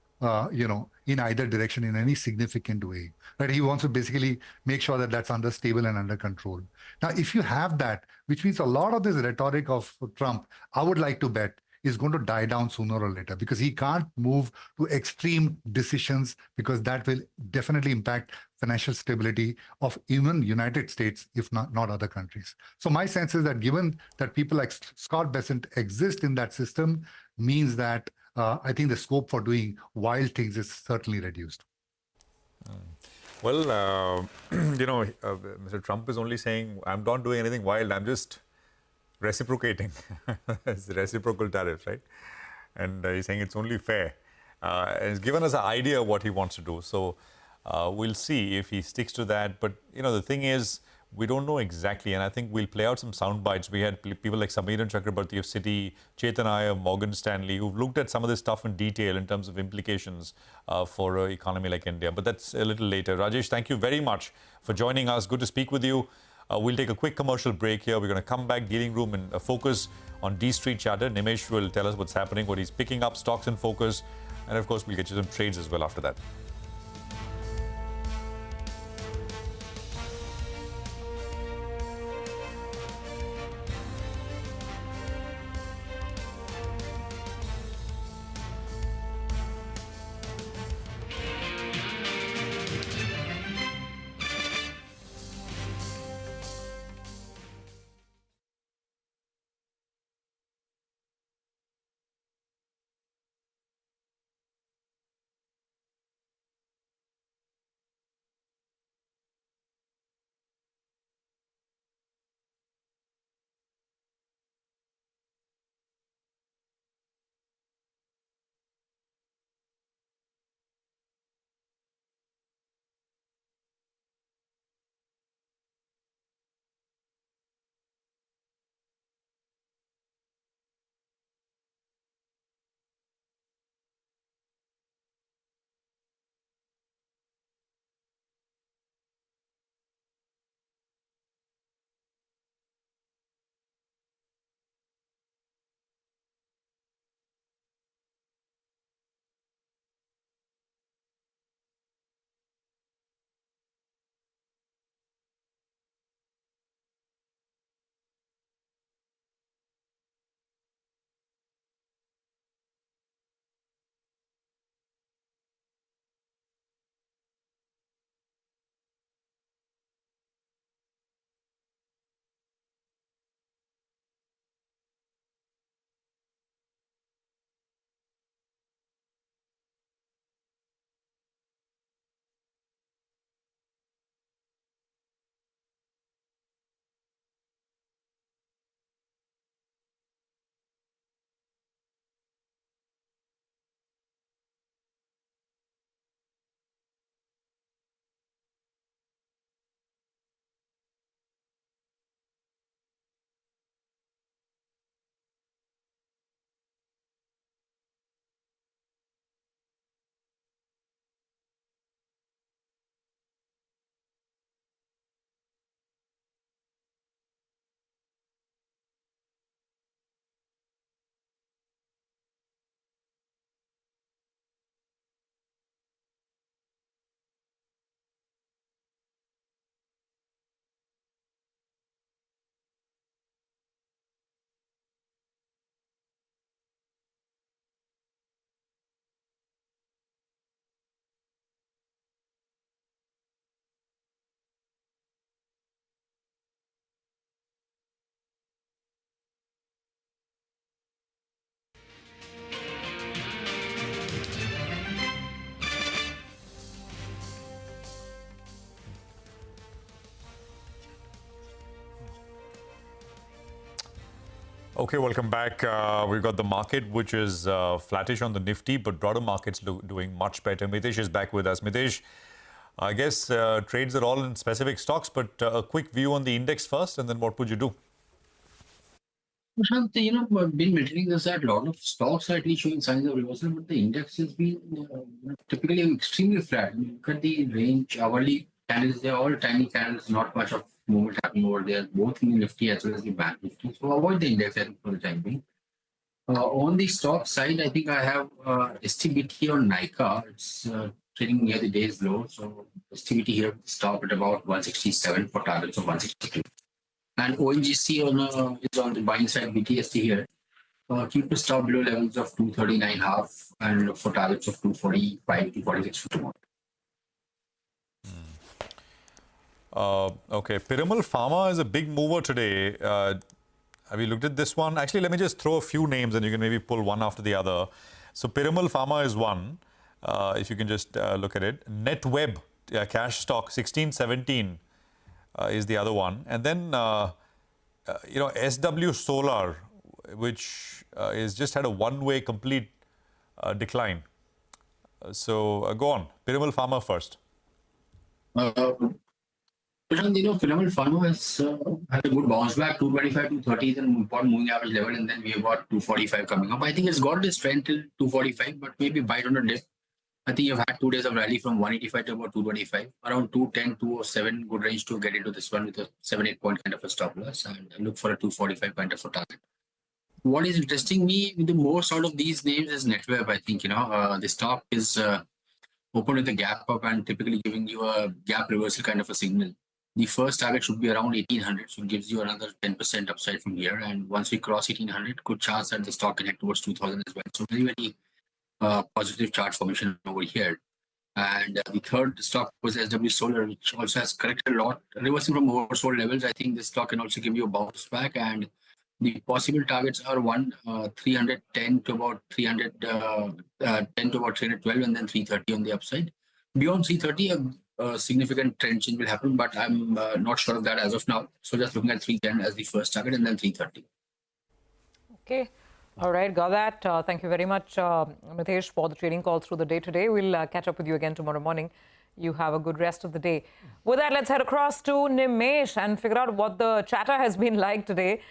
S19: in either direction in any significant way. Right? He wants to basically make sure that that's stable and under control. Now, if you have that, which means a lot of this rhetoric of Trump, I would like to bet, is going to die down sooner or later, because he can't move to extreme decisions, because that will definitely impact financial stability of even United States, if not other countries. So my sense is that given that people like Scott Bessent exist in that system, means that I think the scope for doing wild things is certainly reduced.
S4: Well, Mr. Trump is only saying, I'm not doing anything wild. I'm just reciprocating. It's reciprocal tariffs, right? And he's saying it's only fair. He's given us an idea of what he wants to do. So we'll see if he sticks to that. But, the thing is, we don't know exactly. And I think we'll play out some sound bites. We had people like Samiran Chakrabarti of Citi, Chetan Iyer of Morgan Stanley, who've looked at some of this stuff in detail in terms of implications for an economy like India. But that's a little later. Rajesh, thank you very much for joining us. Good to speak with you. We'll take a quick commercial break here. We're going to come back, dealing room, and focus on D Street Chatter. Nimesh will tell us what's happening, what he's picking up, stocks in focus. And of course, we'll get you some trades as well after that. Okay, welcome back. We've got the market, which is flattish on the Nifty, but broader markets doing much better. Mitesh is back with us. Mitesh, I guess trades are all in specific stocks, but a quick view on the index first, and then what would you do?
S13: Prashant, I've been maintaining this that a lot of stocks are at least showing signs of reversal, but the index has been typically extremely flat. Look at the range, hourly candles, they're all tiny candles, not much of movement happening over there, both in the Nifty as well as the Bank Nifty. So avoid the index, I think, for the time being. On the stock side, I think I have STBT on Nika. It's trading near the day's low. So STBT here stop at about 167 for targets of 162. And ONGC is on the buying side, BTST here. Keep the stop below levels of 239.5 and look for targets of 245 to 246 for tomorrow.
S4: Okay, Piramal Pharma is a big mover today. Have you looked at this one? Actually, let me just throw a few names and you can maybe pull one after the other. So Piramal Pharma is one, if you can just look at it. NetWeb, cash stock, 1617 is the other one. And then SW Solar, which is just had a one-way complete decline. So go on, Piramal Pharma first.
S13: Prashant, Piramal Pharma has had a good bounce back. 225, 230 is an important moving average level, and then we have got 245 coming up. I think it's got this trend till 245, but maybe bite on a dip. I think you've had 2 days of rally from 185 to about 225. Around 210, 207, good range to get into this one with a 7-8 point kind of a stop loss, and look for a 245 kind of a target. What is interesting me with the most out of these names is NetWeb. I think, the stock is open with a gap up and typically giving you a gap reversal kind of a signal. The first target should be around 1800, so it gives you another 10% upside from here. And once we cross 1800, good chance that the stock can head towards 2000 as well. So very, very positive chart formation over here. And the third stock was SW Solar, which also has corrected a lot, reversing from oversold levels. I think this stock can also give you a bounce back, and the possible targets are 310 to about 310 to about 312, and then 330 on the upside. Beyond 330, a significant trend change will happen, but I'm not sure of that as of now. So just looking at 310 as the first target, and then 330.
S12: Okay. All right, got that. Thank you very much, Mitesh, for the trading call through the day today. We'll catch up with you again tomorrow morning. You have a good rest of the day. With that, let's head across to Nimesh and figure out what the chatter has been like today.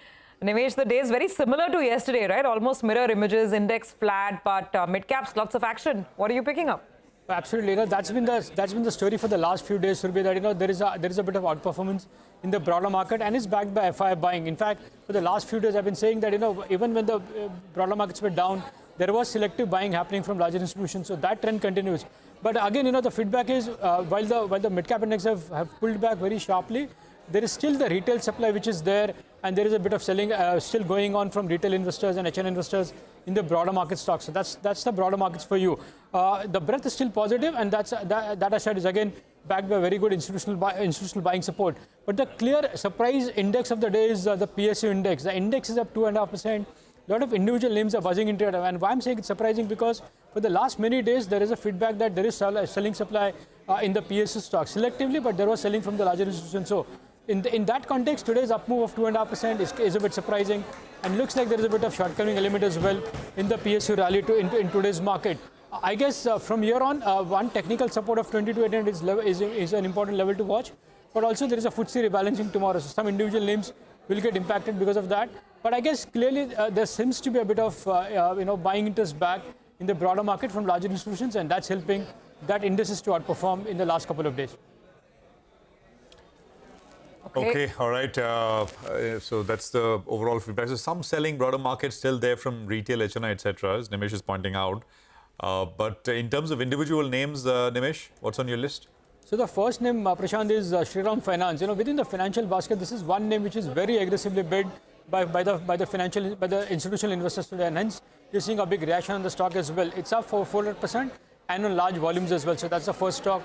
S12: Nimesh, the day is very similar to yesterday, right? Almost mirror images, index flat, but mid-caps, lots of action. What are you picking up?
S20: Absolutely, that's been the story for the last few days. Surabhi, that there is a bit of outperformance in the broader market, and it's backed by FI buying. In fact, for the last few days, I've been saying that even when the broader markets were down, there was selective buying happening from larger institutions. So that trend continues. But again, the feedback is while the mid-cap index have pulled back very sharply, there is still the retail supply which is there, and there is a bit of selling still going on from retail investors and HN investors in the broader market stocks. So that's the broader markets for you. The breadth is still positive, and that aside is again backed by very good institutional buying support. But the clear surprise index of the day is the PSU index. The index is up 2.5%. A lot of individual names are buzzing into it. And why I'm saying it's surprising, because for the last many days, there is a feedback that there is selling supply in the PSU stocks selectively, but there was selling from the larger institutions. So in that context, today's up move of 2.5% is a bit surprising, and looks like there is a bit of shortcoming element as well in the PSU rally in today's market. I guess from here on, one technical support of 22,800 is an important level to watch, but also there is a FTSE rebalancing tomorrow, so some individual names will get impacted because of that. But I guess clearly there seems to be a bit of buying interest back in the broader market from larger institutions, and that's helping that indices to outperform in the last couple of days.
S4: Okay, all right. So that's the overall feedback. So some selling broader market still there from retail, HNI, etc., as Nimesh is pointing out. But in terms of individual names, Nimesh, what's on your list?
S20: So the first name, Prashant, is Shriram Finance. Within the financial basket, this is one name which is very aggressively bid by the institutional investors today, and hence you're seeing a big reaction on the stock as well. It's up for 400% and on large volumes as well. So that's the first stock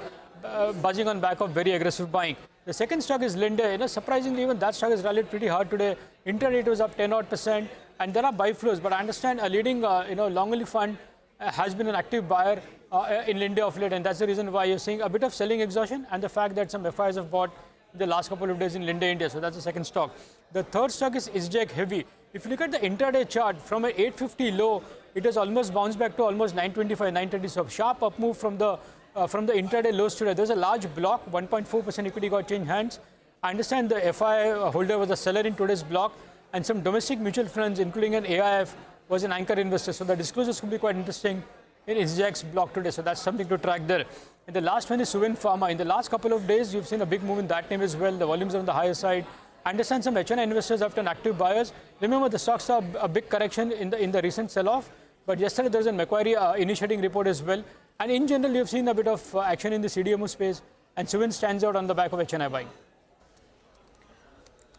S20: buzzing on back of very aggressive buying. The second stock is Linde. Surprisingly, even that stock has rallied pretty hard today. Intraday it was up 10%, and there are buy flows. But I understand a leading long-only fund has been an active buyer in Linde of late, and that's the reason why you're seeing a bit of selling exhaustion, and the fact that some FIs have bought in the last couple of days in Linde India. So that's the second stock. The third stock is ISJEC Heavy. If you look at the intraday chart, from a 850 low, it has almost bounced back to almost 925, 930. So sharp up move from the intraday lows today. There's a large block, 1.4% equity got changed hands. I understand the FI holder was a seller in today's block, and some domestic mutual funds, including an AIF, was an anchor investor. So the disclosures could be quite interesting in ISJEC's block today. So that's something to track there. And the last one is Suven Pharma. In the last couple of days, you've seen a big move in that name as well. The volumes are on the higher side. I understand some HNI investors have turned active buyers. Remember, the stocks saw a big correction in the recent sell-off. But yesterday, there was a Macquarie initiating report as well. And in general, you've seen a bit of action in the CDMO space. And Suven stands out on the back of HNI buying.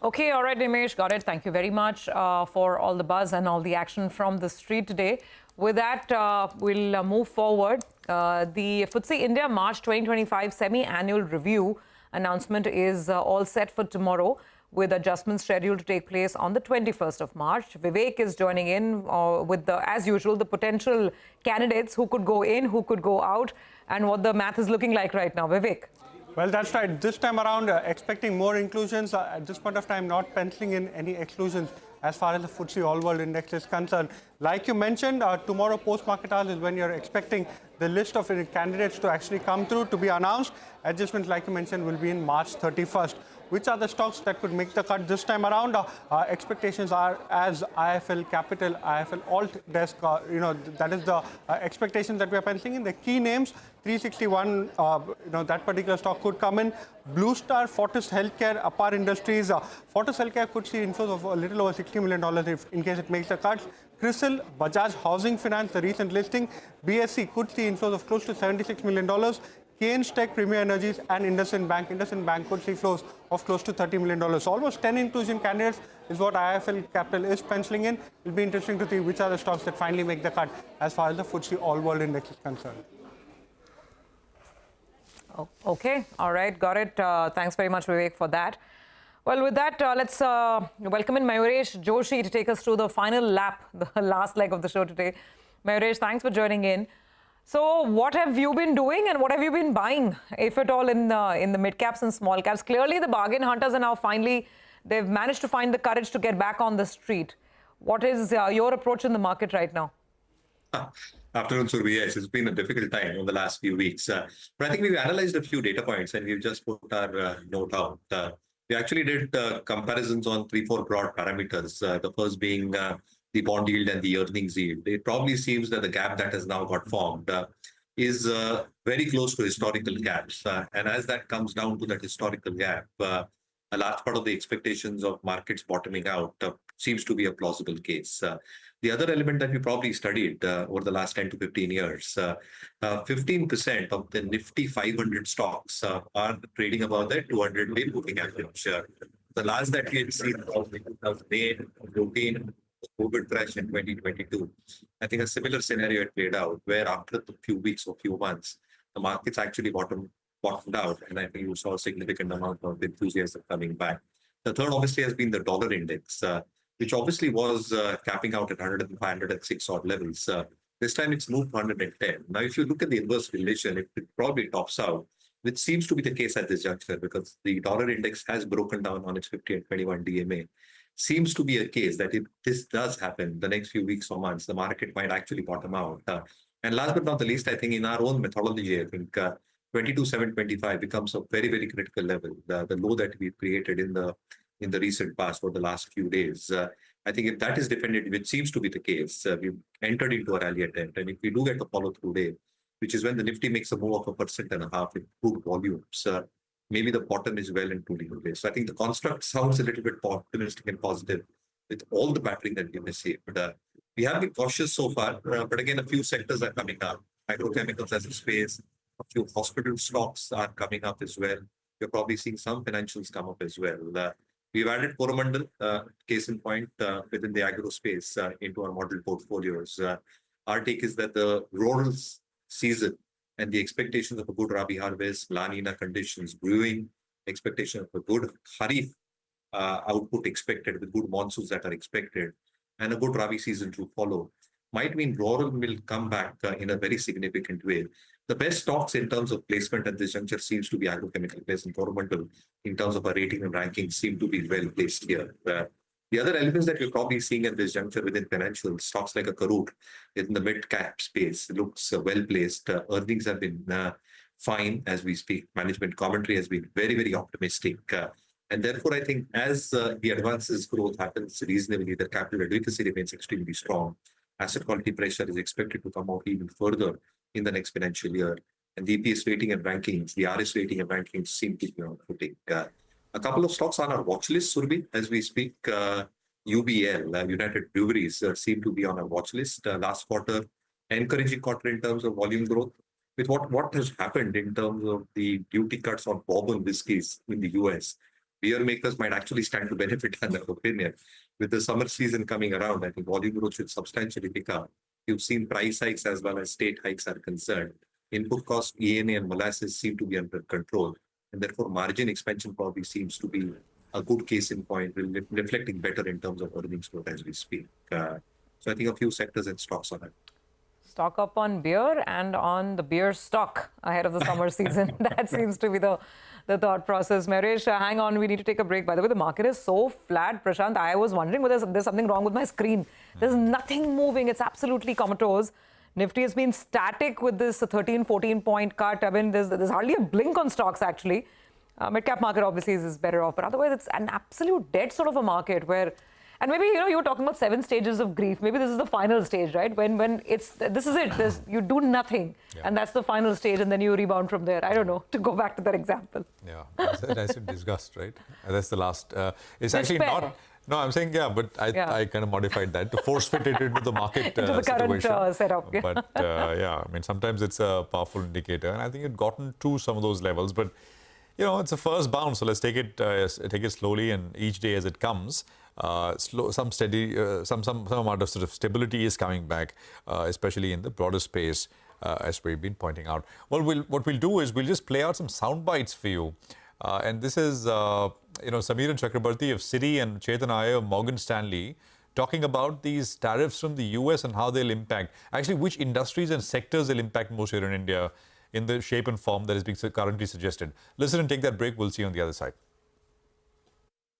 S12: Okay, all right, Nimesh, got it. Thank you very much for all the buzz and all the action from the street today. With that, we'll move forward. The FTSE India March 2025 semi-annual review announcement is all set for tomorrow, with adjustments scheduled to take place on the 21st of March. Vivek is joining in with, as usual, the potential candidates who could go in, who could go out, and what the math is looking like right now. Vivek.
S10: Well, that's right. This time around, expecting more inclusions. At this point of time, not penciling in any exclusions as far as the FTSE All World Index is concerned. Like you mentioned, tomorrow post-market hours is when you're expecting the list of candidates to actually come through, to be announced. Adjustments, like you mentioned, will be in March 31st. Which are the stocks that could make the cut this time around? Expectations are as IFL Capital, IFL Alt Desk, that is the expectations that we are penciling in. The key names, 361, that particular stock could come in. Blue Star, Fortis Healthcare, Apar Industries. Fortis Healthcare could see inflows of a little over $60 million if, in case it makes the cuts. CRISIL, Bajaj Housing Finance, the recent listing. BSC could see inflows of close to $76 million. Keynes Tech, Premier Energies, and IndusInd Bank. IndusInd Bank could see flows of close to $30 million. Almost 10 inclusion candidates is what IFL Capital is penciling in. It'll be interesting to see which are the stocks that finally make the cut as far as the FTSE All World Index is concerned.
S12: Okay, all right, got it. Thanks very much, Vivek, for that. Well, with that, let's welcome in Mayuresh Joshi to take us through the final lap, the last leg of the show today. Mayuresh, thanks for joining in. So what have you been doing and what have you been buying, if at all, in the mid-caps and small caps? Clearly, the bargain hunters are now finally, they've managed to find the courage to get back on the street. What is your approach in the market right now?
S21: Afternoon, Surbi. Yes, it's been a difficult time over the last few weeks. But I think we've analyzed a few data points and we've just put our note out. We actually did comparisons on 3-4 broad parameters. The first being the bond yield and the earnings yield. It probably seems that the gap that has now got formed is very close to historical gaps. And as that comes down to that historical gap, a large part of the expectations of markets bottoming out seems to be a plausible case. The other element that we probably studied over the last 10 to 15 years, 15% of the Nifty 500 stocks are trading above their 200-day moving average. The last that we had seen was in 2008, 2014, COVID crash in 2022. I think a similar scenario had played out where after a few weeks or few months, the markets actually bottomed out. And I think you saw a significant amount of enthusiasm coming back. The third obviously has been the dollar index, which obviously was capping out at 105, 106 odd levels. This time it's moved to 110. Now, if you look at the inverse relation, it probably tops out, which seems to be the case at this juncture because the dollar index has broken down on its 50 and 21 DMA. Seems to be a case that if this does happen the next few weeks or months, the market might actually bottom out. And last but not the least, I think in our own methodology, I think 22,725 becomes a very, very critical level. The low that we've created in the recent past or the last few days. I think if that is defended, which seems to be the case, we've entered into a rally attempt. And if we do get a follow-through day, which is when the Nifty makes a move of 1.5% with good volumes, maybe the bottom is well and truly in place. So I think the construct sounds a little bit optimistic and positive with all the battering that we may see. But we have been cautious so far. But again, a few sectors are coming up. Agrochemicals as a space, a few hospital stocks are coming up as well. You're probably seeing some financials come up as well. We've added Coromandel, case in point, within the agro space into our model portfolios. Our take is that the rural season and the expectations of a good Rabi harvest, La Nina conditions brewing, expectation of a good Kharif output expected with good monsoons that are expected, and a good Rabi season to follow, might mean rural will come back in a very significant way. The best stocks in terms of placement at this juncture seems to be agrochemical place and Coromandel in terms of our rating and ranking seem to be well placed here. The other elements that we're probably seeing at this juncture within financial stocks like a Karoot in the mid-cap space looks well placed. Earnings have been fine as we speak. Management commentary has been very, very optimistic. And therefore, I think as the advances growth happens reasonably, the capital adequacy remains extremely strong. Asset quality pressure is expected to come off even further in the next financial year. And the EPS rating and rankings, the RS rating and rankings seem to be on footing. A couple of stocks on our watch list, Surbi, as we speak. UBL, United Breweries, seem to be on our watch list. Last quarter, encouraging quarter in terms of volume growth. With what has happened in terms of the duty cuts on bourbon whiskies in the US, beer makers might actually stand to benefit in their opinion. With the summer season coming around, I think volume growth should substantially pick up. You've seen price hikes as well as state hikes are concerned. Input cost, ENA and molasses seem to be under control. And therefore, margin expansion probably seems to be a good case in point, reflecting better in terms of earnings growth as we speak. So I think a few sectors and stocks on it.
S12: stock up on beer and on the beer stock ahead of the summer season. That seems to be the thought process. Maresh, hang on, we need to take a break. By the way, the market is so flat, Prashant. I was wondering whether there's something wrong with my screen. There's nothing moving. It's absolutely comatose. Nifty has been static with this 13, 14-point cut. I mean, there's hardly a blink on stocks, actually. Midcap market obviously is better off, but otherwise it's an absolute dead sort of a market where, and maybe, you were talking about 7 stages of grief. Maybe this is the final stage, right? When this is it. You do nothing, and that's the final stage, and then you rebound from there. I don't know, to go back to that example.
S4: Yeah, I said disgust, right? That's the last. It's actually not. No, I'm saying, but I kind of modified that to force fit it into the market
S12: into the current setup. Yeah.
S4: But I mean, sometimes it's a powerful indicator, and I think it's gotten to some of those levels. But it's a first bounce, so let's take it slowly, and each day as it comes, some steady, some amount of sort of stability is coming back, especially in the broader space, as we've been pointing out. Well, what we'll do is we'll just play out some sound bites for you, and this is Samir and Chakrabarti of Citi and Chetan Iyer of Morgan Stanley talking about these tariffs from the US and how they'll impact, actually which industries and sectors they'll impact most here in India, in the shape and form that is being currently suggested. Listen and take that break. We'll see you on the other side.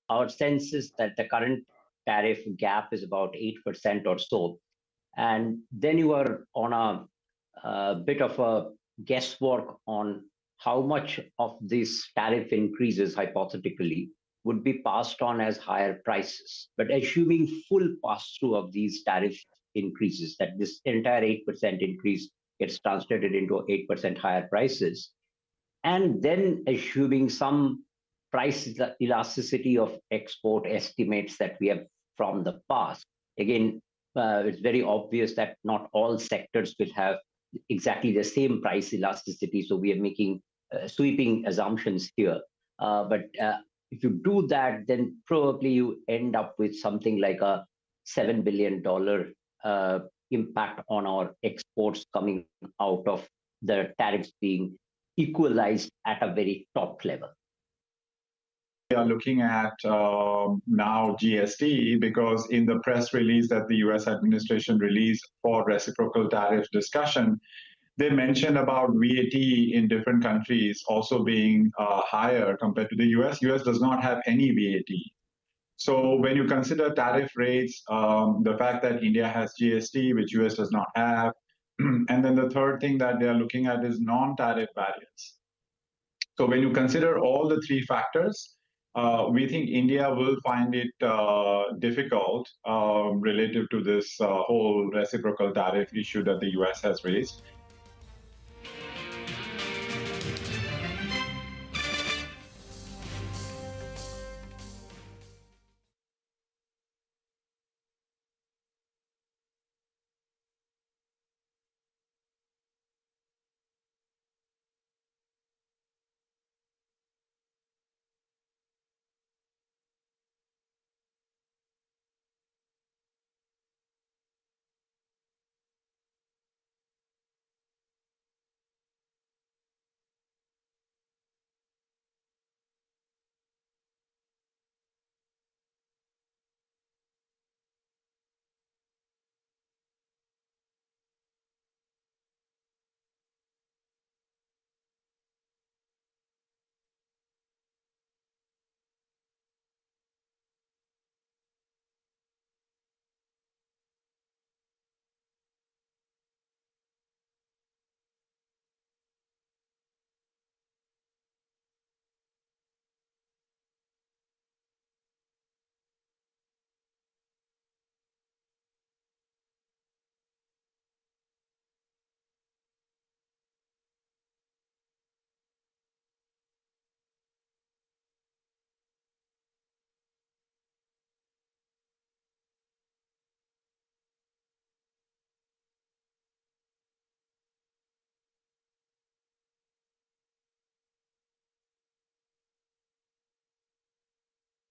S1: Our sense is that the current tariff gap is about 8% or so. And then you are on a bit of a guesswork on how much of these tariff increases, hypothetically, would be passed on as higher prices. But assuming full pass-through of these tariff increases, that this entire 8% increase gets translated into 8% higher prices, and then assuming some price elasticity of export estimates that we have from the past. Again, it's very obvious that not all sectors will have exactly the same price elasticity, so we are making sweeping assumptions here. But if you do that, then probably you end up with something like a $7 billion impact on our exports coming out of the tariffs being equalized at a very top level.
S8: We are looking at now GST, because in the press release that the US administration released for reciprocal tariff discussion, they mentioned about VAT in different countries also being higher compared to the US. US does not have any VAT. So when you consider tariff rates, the fact that India has GST, which US does not have, and then the third thing that they are looking at is non-tariff barriers. So when you consider all the three factors, we think India will find it difficult relative to this whole reciprocal tariff issue that the US has raised.